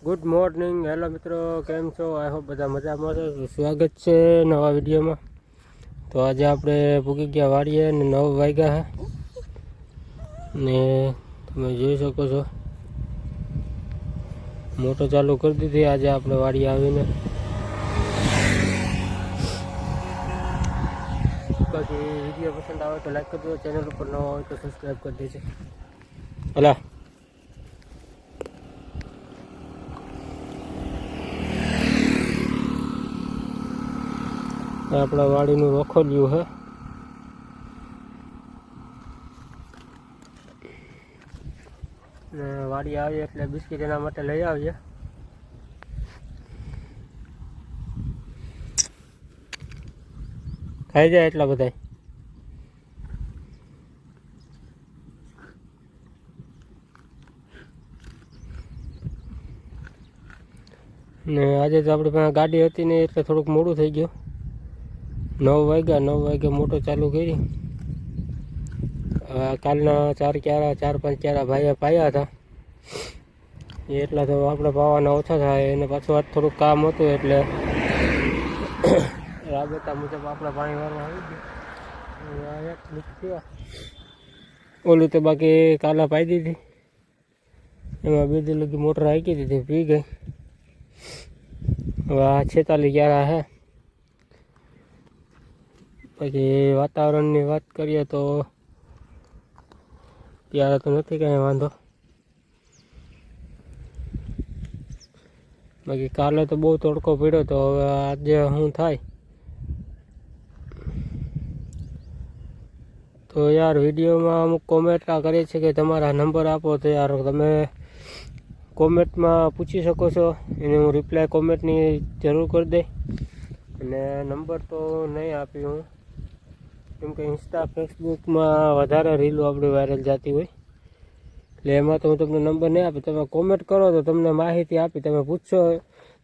Good morning. Hello મિત્રો, કેમ છો? આઈ હોપ બધા મજામાં છો. સ્વાગત છે નવા વિડીયોમાં. તો આજે આપણે પૂગી ગયા વાડીએ ને 9 વાગ્યા ને તમે જોઈ શકો છો મોટર ચાલુ કરી દીધી આજે આપણે વાડીએ આવીને. બાકી વિડીયો પસંદ આવે તો લાઈક કરી દો, ચેનલ ઉપર નવા હોય તો સબસ્ક્રાઈબ કરી દેજો. હલા આપણા વાડીનું રખોલ્યું છે. ને વાડી આવીએ એટલે બિસ્કિટ એના માટે લઈ આવીએ. ખાઈ જાય એટલા બધા. ને આજે તો આપણી પાસે ગાડી હતી ને એટલે થોડુંક મોડું થઈ ગયું. 9 વાગ્યા મોટર ચાલુ કરી. કાલના 4 5 ક્યારા ભાઈએ પાયા હતા એટલા તો આપણે પાવાના ઓછા થાય. એને પાછું આજ થોડુંક કામ હતું એટલે રાબેતા મુજબ આપણે પાણી વાળવા આવી ગયા. ઓલું તો બાકી કાલા પાઈ દીધી, એમાં બીજી લગી મોટર હાંકી દીધી, પી ગઈ. હવે આ 46 ક્યારા છે. બાકી વાતાવરણની વાત કરીએ તો ત્યારે તો નથી કાંઈ વાંધો. બાકી કાલે તો બહુ તડકો પડ્યો તો હવે આજે શું થાય. તો યાર વિડીયોમાં અમુક કોમેન્ટ કરે છે કે તમારા નંબર આપો, તો યાર તમે કોમેન્ટમાં પૂછી શકો છો, એને હું રિપ્લાય કોમેન્ટની જરૂર કરી દઈ. અને નંબર તો નહીં આપી હું, કેમકે ઇન્સ્ટા ફેસબુકમાં વધારે રીલો આપણી વાયરલ જતી હોય એટલે એમાં તો હું તમને નંબર નહીં આપી. તમે કોમેન્ટ કરો તો તમને માહિતી આપી, તમે પૂછશો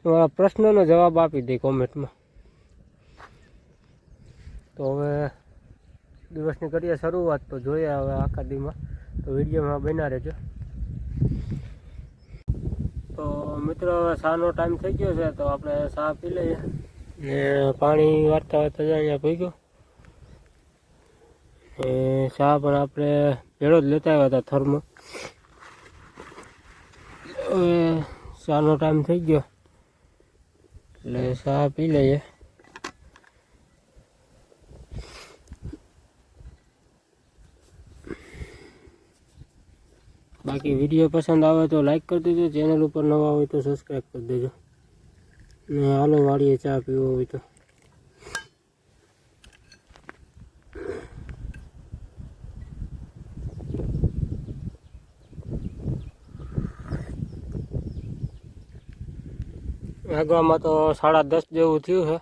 તમારા પ્રશ્નનો જવાબ આપી દઈ કોમેન્ટમાં. તો હવે દિવસની કરીએ શરૂઆત, તો જોઈએ હવે આખા દીમાં. તો વિડીયોમાં બન્યા રહેજો. તો મિત્રો હવે શાનો ટાઈમ થઈ ગયો છે, તો આપણે ચા પી લઈએ ને પાણી વાળતા વાળતા જ અહીંયા પી ચા પણ આપણે ભેળો જ લેતા આવ્યા હતા થર્મો. હવે ચાનો ટાઈમ થઈ ગયો એટલે ચા પી લઈએ. બાકી વિડીયો પસંદ આવે તો લાઈક કરી દેજો, ચેનલ ઉપર નવા હોય તો સબસ્ક્રાઈબ કરી દેજો. ને હાલો વાળીએ ચા પીવો હોય તો. વાગવામાં તો 10:30 જેવું થયું છે.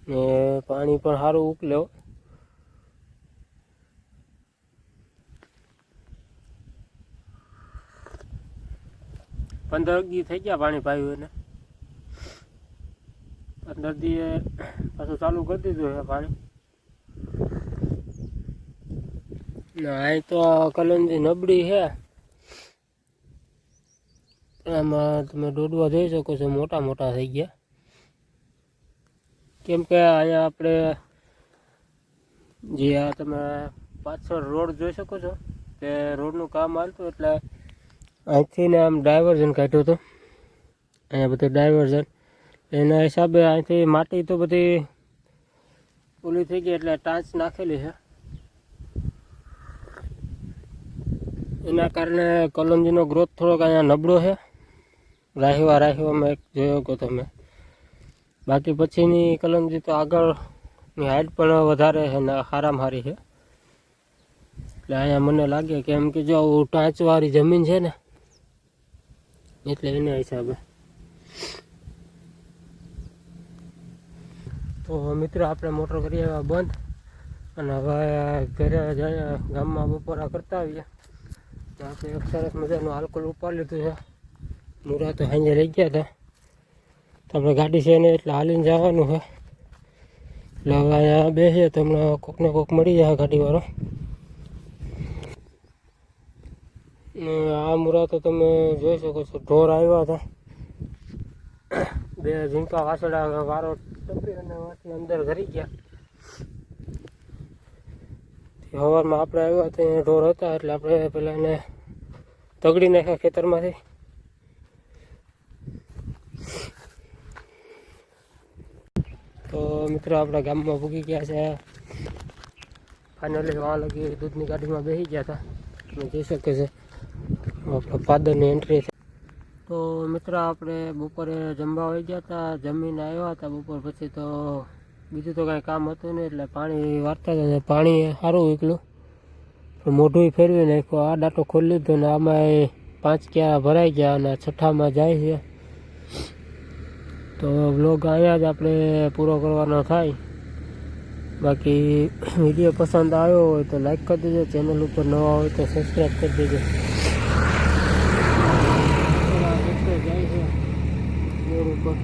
ને પાણી પણ સારું ઉકલ્યો. પંદર દી થઈ ગયા પાણી પાયું એને. 15 દીએ પાછું ચાલુ કરી દીધું છે પાણી. અહીં તો કલંજી નબળી છે, આમાં તમે ડોડવા જોઈ શકો છો, મોટા મોટા થઈ ગયા. કેમ કે અહીંયા આપણે જે આ તમે પાછળ રોડ જોઈ શકો છો તે રોડનું કામ હાલતું એટલે અહીંથી ને આમ ડાયવર્ઝન કાઢ્યું હતું. અહીંયા બધું ડાયવર્ઝન એના હિસાબે અહીંથી માટી તો બધી ઓલી થઈ ગઈ એટલે ટાંચ નાખેલી છે. એના કારણે કલંજીનો ગ્રોથ થોડોક અહીંયા નબળો છે. રાહીવામાં એક જોયો કે તમે. બાકી પછીની કલંજી તો આગળની હાઈટ પણ વધારે છે ને સારામાં સારી છે. એટલે અહીંયા મને લાગે કે એમ કે જો ટાંચવાળી જમીન છે ને એટલે એના હિસાબે. તો મિત્રો આપણે મોટર કરી આવ્યા બંધ અને હવે ઘરે જઈએ, ગામમાં બપોરા કરતા આવીએ. આપણે એક સરસ મજાનું આલ્કોહોલ ઉપાડી લીધું છે. મૂરા તો સાંજે રહી ગયા હતા, તો આપણે ગાડી છે ને એટલે હાલીને જવાનું છે. એટલે હવે અહીંયા બેસીએ તો હમણાં કોકને કોક મળી જાય ગાડીવાળો. ને આ મુરા તો તમે જોઈ શકો છો, ઢોર આવ્યા હતા, બે ઝીંકા વાસડા વારો ટપી અને વાથી અંદર ઘરી ગયા. સવારમાં આપણે આવ્યા તો અહીંયા ઢોર હતા એટલે આપણે પેલા એને તગડી નાખ્યા ખેતરમાંથી. તો મિત્રો આપણા ગામમાં ભૂગી ગયા છે. ફાઇનલી વાં લગી દૂધની ગાડીમાં બેસી ગયા હતા. તમે જોઈ શકે છે આપણા ફાધરની એન્ટ્રી છે. તો મિત્રો આપણે બપોરે જમવા આવી ગયા હતા, જમીને આવ્યા હતા બપોર પછી. તો બીજું તો કાંઈ કામ હતું નહીં એટલે પાણી વારતા હતા. પાણી સારું નીકળ્યું પણ મોઢું ફેરવી નાખ્યું. આ ડાટો ખોલી લીધો ને આમાં 5 ક્યારા ભરાઈ ગયા અને 6ઠામાં જાય છે. તો વ્લોગ અહીંયા જ આપણે પૂરો કરવાનો થાય. બાકી વિડીયો પસંદ આવ્યો હોય તો લાઈક કરી દેજો, ચેનલ ઉપર નવા હોય તો સબસ્ક્રાઈબ કરી દેજો. જાય છે રોડ ઉપર.